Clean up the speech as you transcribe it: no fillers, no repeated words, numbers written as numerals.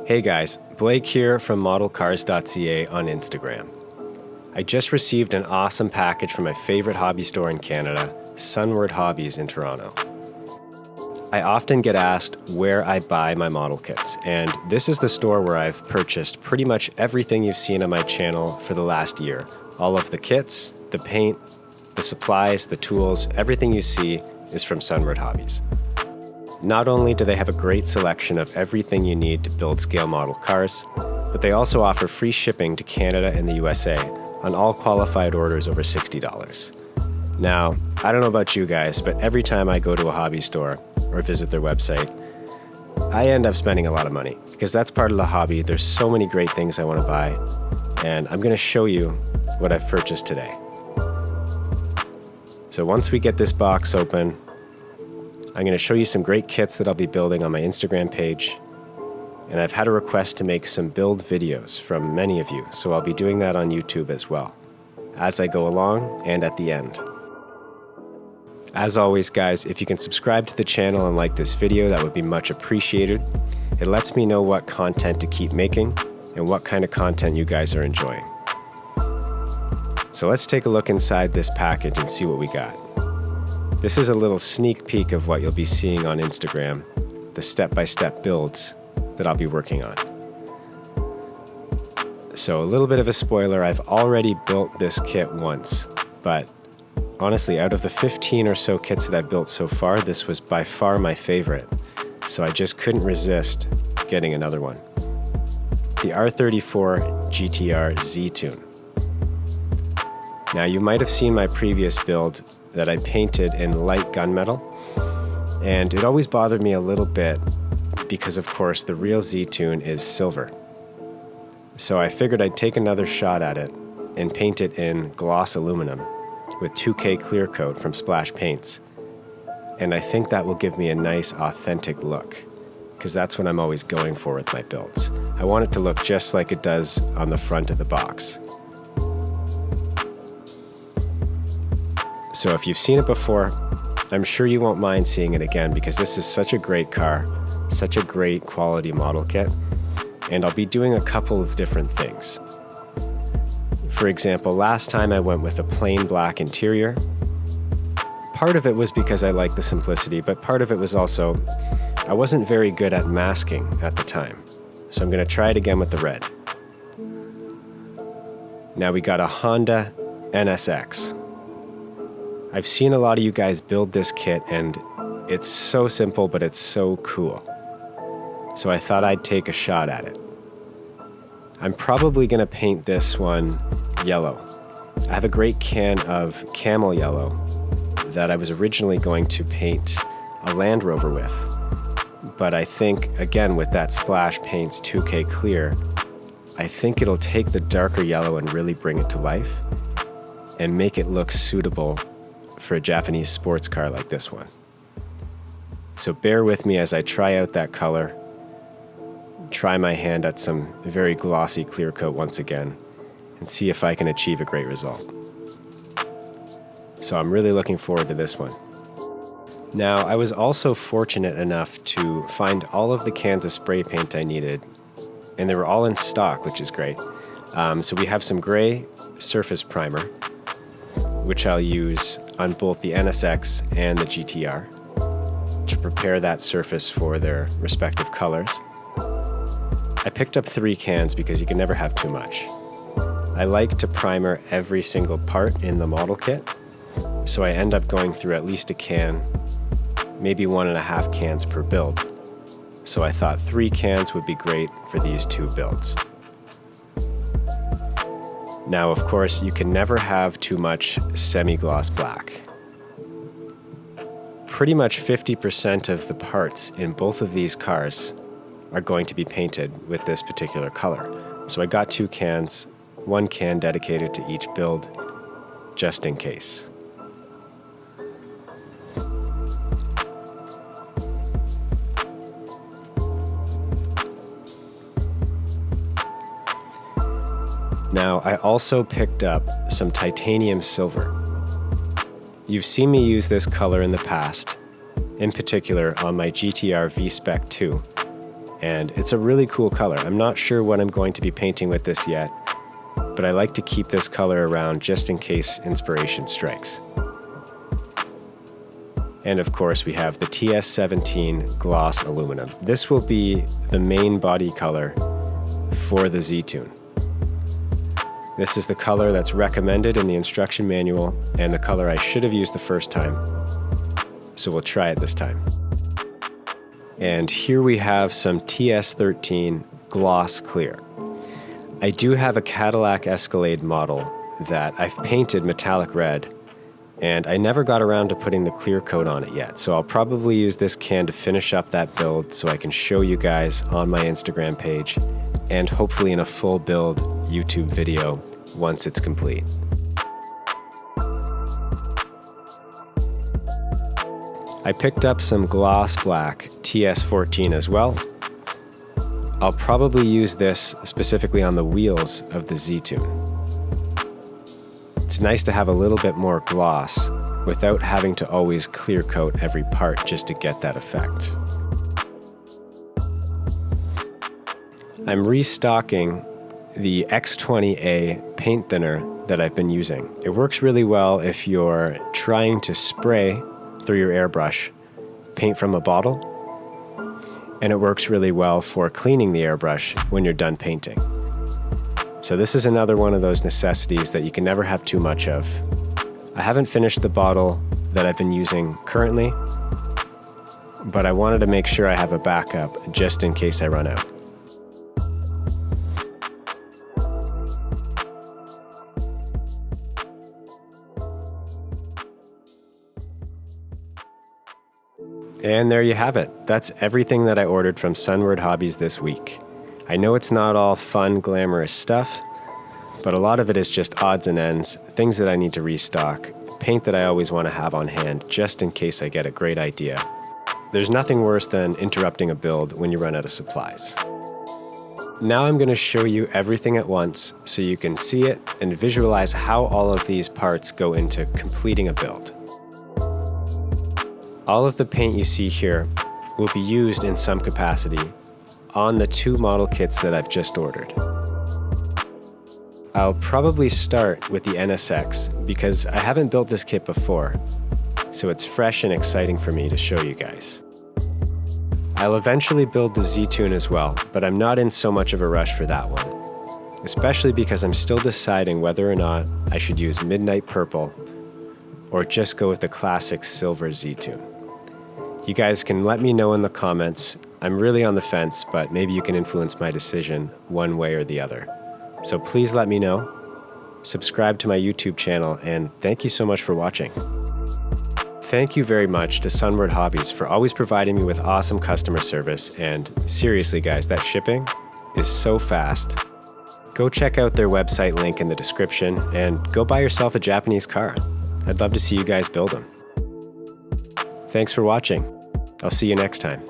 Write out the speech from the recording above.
Hey guys, Blake here from modelcars.ca on Instagram. I just received an awesome package from my favorite hobby store in Canada, Sunward Hobbies in Toronto. I often get asked where I buy my model kits, and this is the store where I've purchased pretty much everything you've seen on my channel for the last year. All of the kits, the paint, the supplies, the tools, everything you see is from Sunward Hobbies. Not only do they have a great selection of everything you need to build scale model cars, but they also offer free shipping to Canada and the USA on all qualified orders over $60. Now, I don't know about you guys, but every time I go to a hobby store or visit their website, I end up spending a lot of money because that's part of the hobby. There's so many great things I want to buy, and I'm going to show you what I've purchased today. So once we get this box open, I'm going to show you some great kits that I'll be building on my Instagram page, and I've had a request to make some build videos from many of you, so I'll be doing that on YouTube as well, as I go along and at the end. As always guys, if you can subscribe to the channel and like this video, that would be much appreciated. It lets me know what content to keep making and what kind of content you guys are enjoying. So let's take a look inside this package and see what we got. This is a little sneak peek of what you'll be seeing on Instagram, the step-by-step builds that I'll be working on. So a little bit of a spoiler, I've already built this kit once, but honestly, out of the 15 or so kits that I've built so far, this was by far my favorite, so I just couldn't resist getting another one. The R34 GTR Z-Tune. Now you might have seen my previous build that I painted in light gunmetal, and it always bothered me a little bit because of course the real Z-Tune is silver. So I figured I'd take another shot at it and paint it in gloss aluminum with 2K clear coat from Splash Paints, and I think that will give me a nice authentic look because that's what I'm always going for with my builds. I want it to look just like it does on the front of the box. So if you've seen it before, I'm sure you won't mind seeing it again because this is such a great car, such a great quality model kit, and I'll be doing a couple of different things. For example, last time I went with a plain black interior. Part of it was because I liked the simplicity, but part of it was also I wasn't very good at masking at the time. So I'm going to try it again with the red. Now we got a Honda NSX. I've seen a lot of you guys build this kit and it's so simple, but it's so cool. So I thought I'd take a shot at it. I'm probably going to paint this one yellow. I have a great can of camel yellow that I was originally going to paint a Land Rover with. But I think, again, with that Splash Paints 2K clear, I think it'll take the darker yellow and really bring it to life and make it look suitable for a Japanese sports car like this one. So bear with me as I try out that color, try my hand at some very glossy clear coat once again, and see if I can achieve a great result. So I'm really looking forward to this one. Now, I was also fortunate enough to find all of the cans of spray paint I needed, and they were all in stock, which is great. So we have some gray surface primer, which I'll use on both the NSX and the GTR to prepare that surface for their respective colors. I picked up 3 cans because you can never have too much. I like to primer every single part in the model kit, so I end up going through at least a can, maybe 1.5 cans per build. So I thought 3 cans would be great for these 2 builds. Now, of course, you can never have too much semi-gloss black. Pretty much 50% of the parts in both of these cars are going to be painted with this particular color. So I got 2 cans, 1 can dedicated to each build, just in case. Now, I also picked up some titanium silver. You've seen me use this color in the past, in particular on my GTR V-Spec 2, and it's a really cool color. I'm not sure what I'm going to be painting with this yet, but I like to keep this color around just in case inspiration strikes. And of course we have the TS17 gloss aluminum. This will be the main body color for the Z-Tune. This is the color that's recommended in the instruction manual and the color I should have used the first time. So we'll try it this time. And here we have some TS13 gloss clear. I do have a Cadillac Escalade model that I've painted metallic red, and I never got around to putting the clear coat on it yet. So I'll probably use this can to finish up that build so I can show you guys on my Instagram page and hopefully in a full build YouTube video once it's complete. I picked up some gloss black TS14 as well. I'll probably use this specifically on the wheels of the Z-Tune. It's nice to have a little bit more gloss without having to always clear coat every part just to get that effect. I'm restocking the X20A paint thinner that I've been using. It works really well if you're trying to spray through your airbrush paint from a bottle, and it works really well for cleaning the airbrush when you're done painting. So this is another one of those necessities that you can never have too much of. I haven't finished the bottle that I've been using currently, but I wanted to make sure I have a backup just in case I run out. And there you have it. That's everything that I ordered from Sunward Hobbies this week. I know it's not all fun, glamorous stuff, but a lot of it is just odds and ends, things that I need to restock, paint that I always want to have on hand just in case I get a great idea. There's nothing worse than interrupting a build when you run out of supplies. Now I'm going to show you everything at once so you can see it and visualize how all of these parts go into completing a build. All of the paint you see here will be used in some capacity on the 2 model kits that I've just ordered. I'll probably start with the NSX because I haven't built this kit before, so it's fresh and exciting for me to show you guys. I'll eventually build the Z-Tune as well, but I'm not in so much of a rush for that one, especially because I'm still deciding whether or not I should use Midnight Purple or just go with the classic silver Z-Tune. You guys can let me know in the comments. I'm really on the fence, but maybe you can influence my decision one way or the other. So please let me know. Subscribe to my YouTube channel, and thank you so much for watching. Thank you very much to Sunward Hobbies for always providing me with awesome customer service, and seriously guys, that shipping is so fast. Go check out their website link in the description and go buy yourself a Japanese car. I'd love to see you guys build them. Thanks for watching. I'll see you next time.